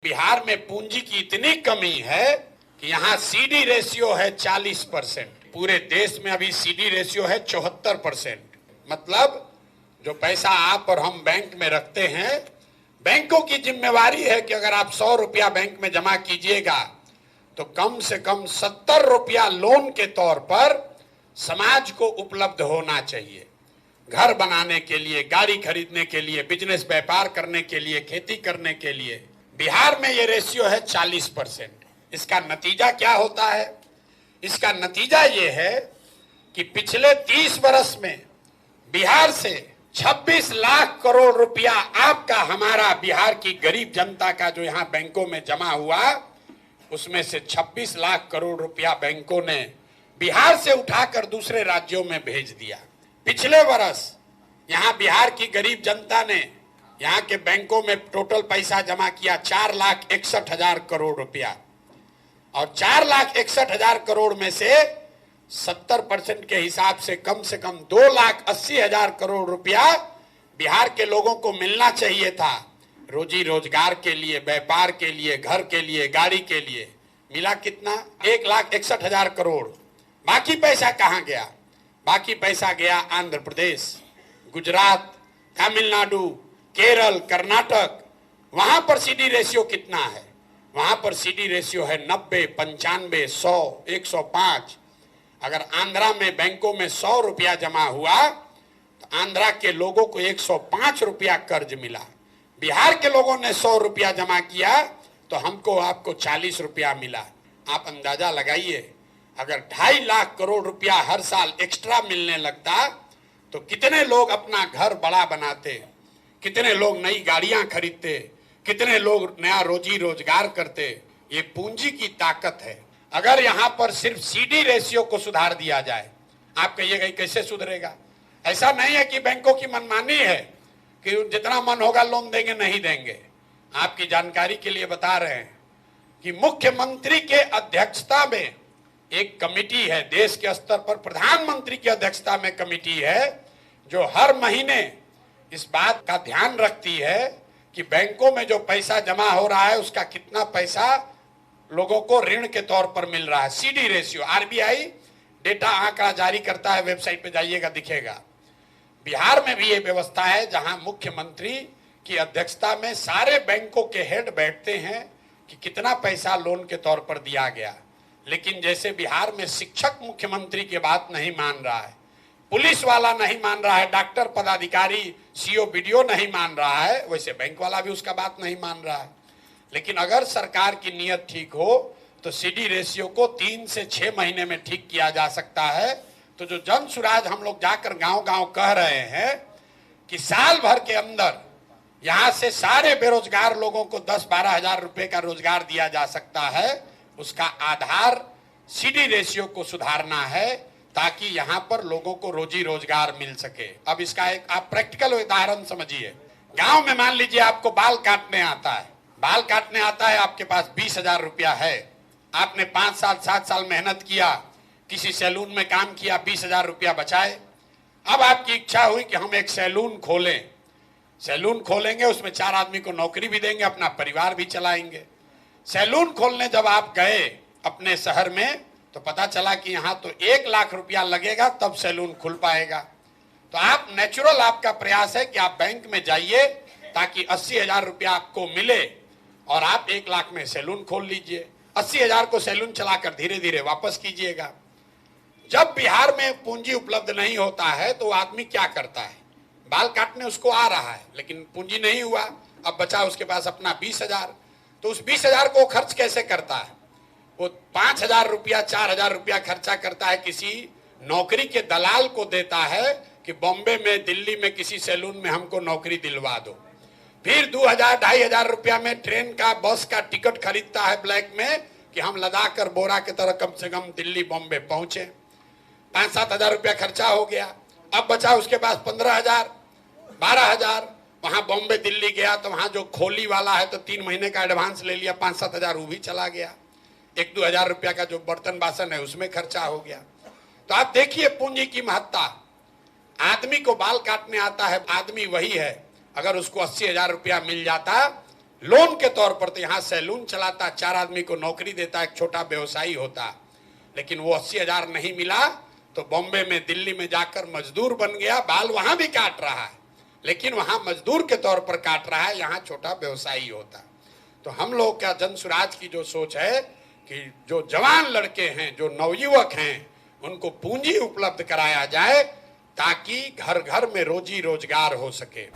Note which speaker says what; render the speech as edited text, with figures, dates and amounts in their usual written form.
Speaker 1: बिहार में पूंजी की इतनी कमी है कि यहाँ सीडी रेशियो है 40%। पूरे देश में अभी सीडी रेशियो है 74%। मतलब जो पैसा आप और हम बैंक में रखते हैं, बैंकों की जिम्मेवारी है कि अगर आप 100 रुपया बैंक में जमा कीजिएगा तो कम से कम 70 रुपया लोन के तौर पर समाज को उपलब्ध होना चाहिए। घर बनाने के लिए, गाड़ी खरीदने के लिए, बिजनेस व्यापार करने के लिए, खेती करने के लिए। बिहार में ये रेशियो है 40%। इसका नतीजा क्या होता है? इसका नतीजा ये है कि पिछले 30 वर्ष में बिहार से 26 लाख करोड़ रुपया आपका, हमारा, बिहार की गरीब जनता का जो यहाँ बैंकों में जमा हुआ, उसमें से 26 लाख करोड़ रुपया बैंकों ने बिहार से उठाकर दूसरे राज्यों में भेज दिया। पिछले वर्ष यहाँ बिहार की गरीब जनता ने यहाँ के बैंकों में टोटल पैसा जमा किया 4,61,000 करोड़ रुपया, और 4,61,000 करोड़ में से 70% के हिसाब से कम 2,80,000 करोड़ रुपया बिहार के लोगों को मिलना चाहिए था, रोजी रोजगार के लिए, व्यापार के लिए, घर के लिए, गाड़ी के लिए। मिला कितना? 1,61,000 करोड़। बाकी पैसा कहाँ गया? बाकी पैसा गया आंध्र प्रदेश, गुजरात, तमिलनाडु, केरल, कर्नाटक। वहां पर सीडी रेशियो कितना है? वहां पर सीडी रेशियो है 90, 95, 100, 105। अगर आंध्रा में बैंकों में 100 रुपया जमा हुआ तो आंध्रा के लोगों को 105 रुपया कर्ज मिला। बिहार के लोगों ने 100 रुपया जमा किया तो हमको, आपको 40 रुपया मिला। आप अंदाजा लगाइए, अगर 2.5 लाख करोड़ रुपया हर साल एक्स्ट्रा मिलने लगता तो कितने लोग अपना घर बड़ा बनाते, कितने लोग नई गाड़ियां खरीदते, कितने लोग नया रोजी रोजगार करते। ये पूंजी की ताकत है। अगर यहाँ पर सिर्फ सीडी रेशियो को सुधार दिया जाए, आप कहिएगा कैसे सुधरेगा? ऐसा नहीं है कि बैंकों की मनमानी है कि जितना मन होगा लोन देंगे, नहीं देंगे। आपकी जानकारी के लिए बता रहे हैं कि मुख्यमंत्री के अध्यक्षता में एक कमेटी है, देश के स्तर पर प्रधानमंत्री की अध्यक्षता में कमेटी है, जो हर महीने इस बात का ध्यान रखती है कि बैंकों में जो पैसा जमा हो रहा है उसका कितना पैसा लोगों को ऋण के तौर पर मिल रहा है। सीडी रेशियो आरबीआई डेटा आंकड़ा जारी करता है, वेबसाइट पे जाइएगा दिखेगा। बिहार में भी ये व्यवस्था है जहां मुख्यमंत्री की अध्यक्षता में सारे बैंकों के हेड बैठते हैं कि कितना पैसा लोन के तौर पर दिया गया। लेकिन जैसे बिहार में शिक्षक मुख्यमंत्री की बात नहीं मान रहा है, पुलिस वाला नहीं मान रहा है, डॉक्टर, पदाधिकारी, सीओ, बीडीओ नहीं मान रहा है, वैसे बैंक वाला भी उसका बात नहीं मान रहा है। लेकिन अगर सरकार की नीयत ठीक हो तो सीडी रेशियो को 3 से 6 महीने में ठीक किया जा सकता है। तो जो जन सुराज हम लोग जाकर गांव-गांव कह रहे हैं कि साल भर के अंदर यहाँ से सारे बेरोजगार लोगों को 10-12 हजार रुपए का रोजगार दिया जा सकता है, उसका आधार सीडी रेशियो को सुधारना है ताकि यहाँ पर लोगों को रोजी रोजगार मिल सके। अब इसका एक आप प्रैक्टिकल उदाहरण समझिए। गांव में मान लीजिए आपको बाल काटने आता है, बाल काटने आता है, आपके पास 20,000 रुपया है। आपने 5 साल 7 साल मेहनत किया, किसी सैलून में काम किया, 20,000 रुपया बचाए। अब आपकी इच्छा हुई कि हम एक सैलून खोलें। सैलून खोलेंगे, उसमें 4 आदमी को नौकरी भी देंगे, अपना परिवार भी चलाएंगे। सैलून खोलने जब आप गए अपने शहर में तो पता चला कि यहाँ तो 1 लाख रुपया लगेगा तब सैलून खुल पाएगा। तो आप नेचुरल, आपका प्रयास है कि आप बैंक में जाइए ताकि 80,000 रुपया आपको मिले और आप 1 लाख में सैलून खोल लीजिए। 80,000 को सैलून चलाकर धीरे धीरे वापस कीजिएगा। जब बिहार में पूंजी उपलब्ध नहीं होता है तो आदमी क्या करता है? बाल काटने उसको आ रहा है लेकिन पूंजी नहीं हुआ, अब बचा उसके पास अपना 20,000। तो उस 20,000 को खर्च कैसे करता है? वो 5,000 रुपया, 4,000 रुपया खर्चा करता है, किसी नौकरी के दलाल को देता है कि बॉम्बे में, दिल्ली में किसी सैलून में हमको नौकरी दिलवा दो। फिर 2,000-2,500 रुपया में ट्रेन का, बस का टिकट खरीदता है ब्लैक में कि हम लदाख कर बोरा की तरह कम से कम दिल्ली, बॉम्बे पहुंचे। 5-7 हजार रुपया खर्चा हो गया। अब बचा उसके पास 15,000, 12,000। वहां बॉम्बे, दिल्ली गया तो वहां जो खोली वाला है तो 3 महीने का एडवांस ले लिया, 5-7 हजार वो भी चला गया। 1-2 हजार रुपया का जो बर्तन बासन है उसमें खर्चा हो गया। तो आप देखिए पूंजी की महत्ता। आदमी को बाल काटने आता है, आदमी वही है। अगर उसको 80,000 रुपया मिल जाता, लोन के तौर पर तो यहाँ सैलून चलाता, 4 आदमी को नौकरी देता, एक छोटा व्यवसायी होता, लेकिन वो 80,000 नहीं मिला तो बॉम्बे में, दिल्ली में जाकर मजदूर बन गया। बाल वहां भी काट रहा है, लेकिन वहां मजदूर के तौर पर काट रहा है, यहाँ छोटा व्यवसायी होता। तो हम लोग का जन सुराज की जो सोच है कि जो जवान लड़के हैं, जो नवयुवक हैं, उनको पूंजी उपलब्ध कराया जाए ताकि घर घर में रोजी रोजगार हो सके।